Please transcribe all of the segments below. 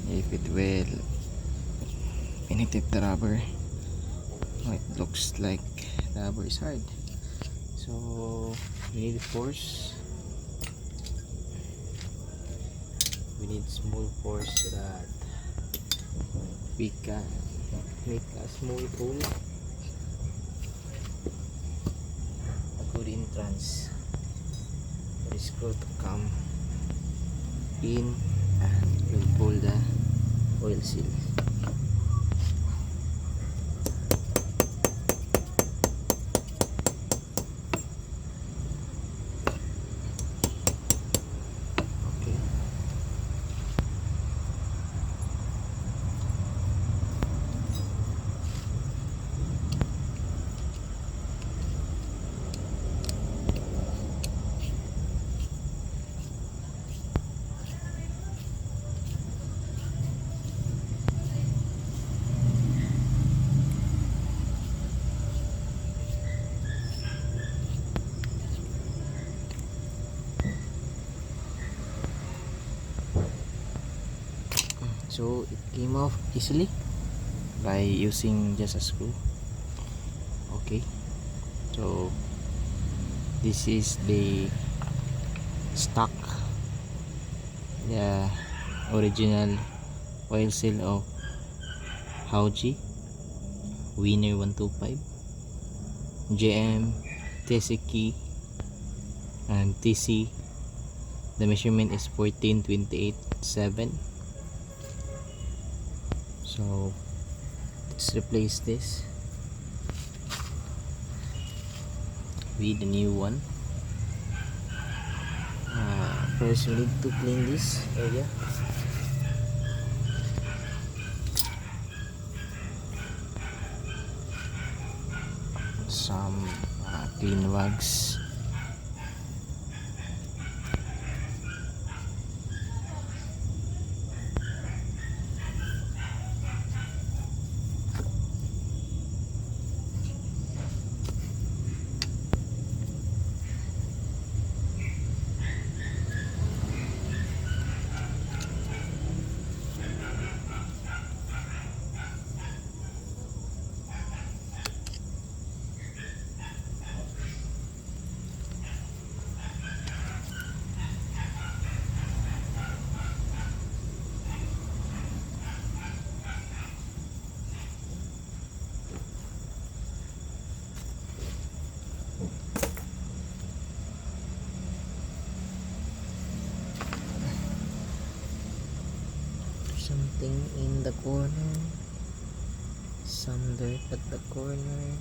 if it will penetrate the rubber. It looks like the rubber is hard, so we need force. We need small force so that we can make a small hole, a good entrance for the screw to come in and will pull the oil seal. Okay. So it came off easily by using just a screw. Okay, so this is the stock, the original oil seal of Hauji Winner 125 JM Teseki and TC. The measurement is 14/28/7. So let's replace this with the new one. First we need to clean this area. Some clean wax. Something in the corner, some dirt at the corner.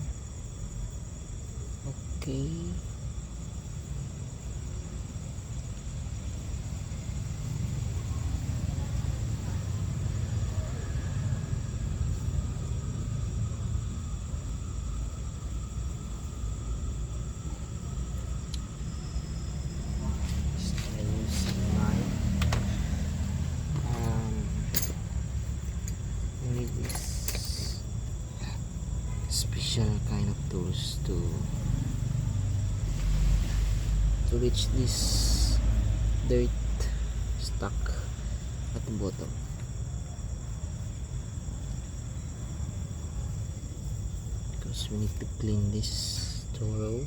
Okay, I use my need this special kind of tools to reach this dirt stuck at the bottom. Because we need to clean this thorough.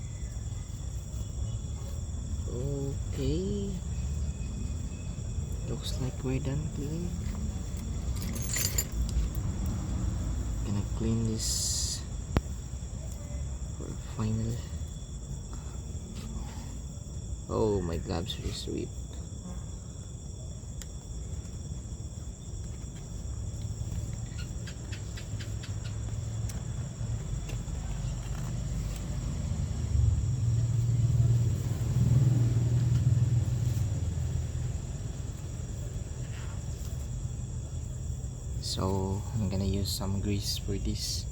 Okay, looks like we're done cleaning. Gonna clean this for final. Oh, my gloves are sweet. So I'm gonna use some grease for this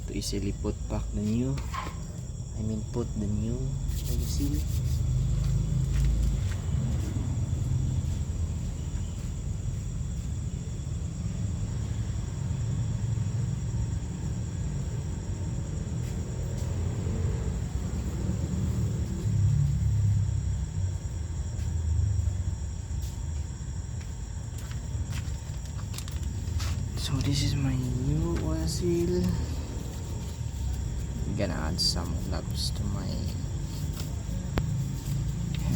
to easily put the new oil seal. So this is my new oil seal. I'm gonna add some gloves to my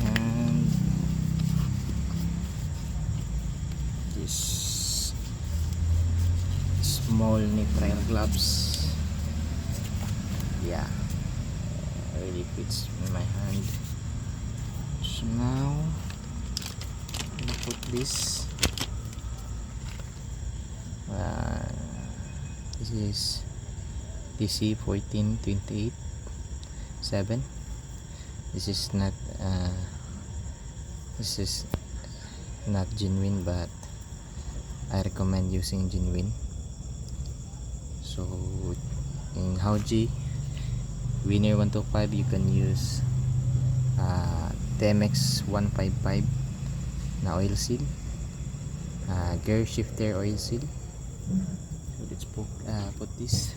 hand. This small nitrile gloves. Yeah, really fits in my hand. So now I'm gonna put this. This is DC 1428 7. This is not genuine, but I recommend using genuine. So in Hauji Winner 125 you can use TMX 155 na oil seal, gear shifter oil seal. So let's put this.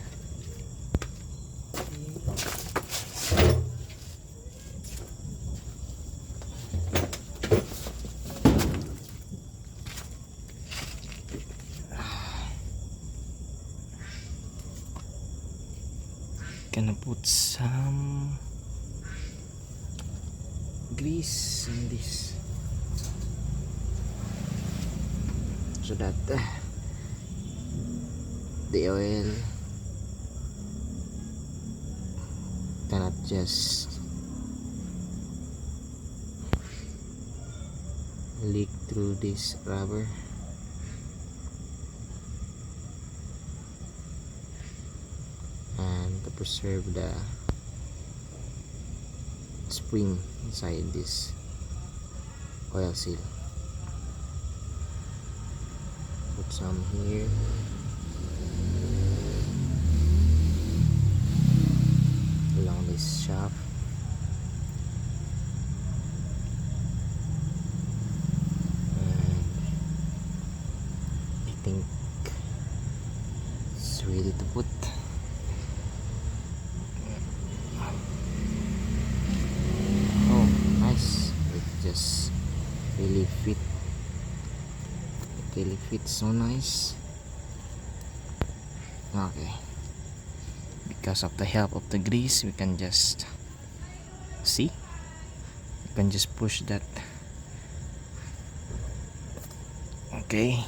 Gonna put some grease in this so that the oil cannot just leak through this rubber. And to preserve the spring inside this oil seal. Put some here. Along this shaft. And I think it's ready to put. Just really fits so nice. Okay, because of the help of the grease we can just see, you can just push that. Okay,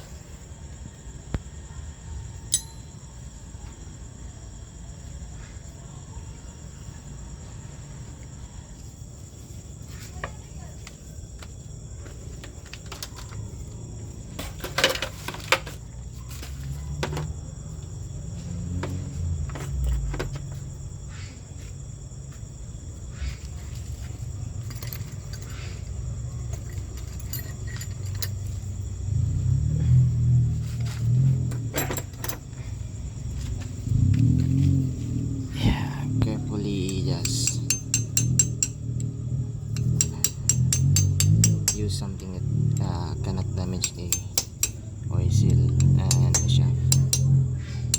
use something that cannot damage the